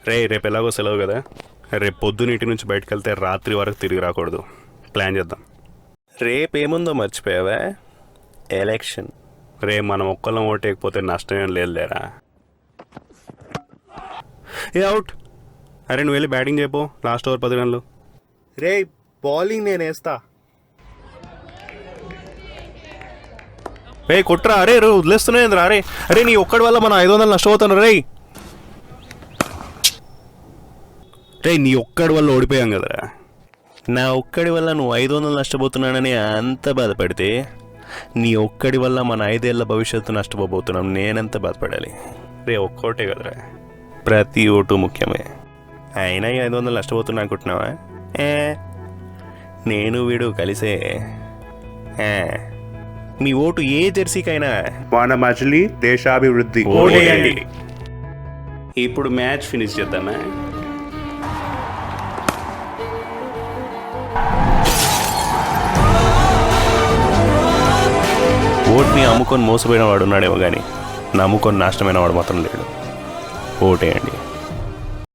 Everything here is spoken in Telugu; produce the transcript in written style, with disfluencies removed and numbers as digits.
రేపు ఎలాగో సెలవు కదా, రేపు పొద్దున ఇంటి నుంచి బయటకు వెళ్తే రాత్రి వరకు తిరిగి రాకూడదు. ప్లాన్ చేద్దాం. రేపేముందో మర్చిపోయావా? ఎలక్షన్. రేపు మనం ఒక్కళ్ళం ఓటేయకపోతే నష్టం ఏం లేదులేరా. ఏ అవుట్. అరే నువ్వు వెళ్ళి బ్యాటింగ్ చేయపో, లాస్ట్ ఓవర్ 10 రన్లు. రే బౌలింగ్ నేను వేస్తా. రే కొట్రా. అరే వదిలేస్తున్నాయింద్రా. అరే నీ ఒక్కడి వల్ల మనం 500 నష్టపోతాను. రే నీ ఒక్కడి వల్ల ఓడిపోయాం కదరా. నా ఒక్కడి వల్ల నువ్వు 500 నష్టపోతున్నానని అంత బాధపడితే, నీ ఒక్కడి వల్ల మన 5 ఏళ్ల భవిష్యత్తు నష్టపోబోతున్నాం నేనెంత బాధపడాలి? రే ఒక్కోటే కదరా. ప్రతి ఓటు ముఖ్యమే. అయినా 500 నష్టపోతున్నా అనుకుంటున్నావా? నేను వీడు కలిసే మీ ఓటు ఏ జెర్సీకైనా మన మజిలీ దేశాభివృద్ధి. ఓటేయండి. ఇప్పుడు మ్యాచ్ ఫినిష్ చేద్దామా? ఓట్ని అమ్ముకొని మోసపోయిన వాడు ఉన్నాడేమో కానీ నమ్ముకొని నాశనమైన వాడు మాత్రం లేడు. ఓటేయండి.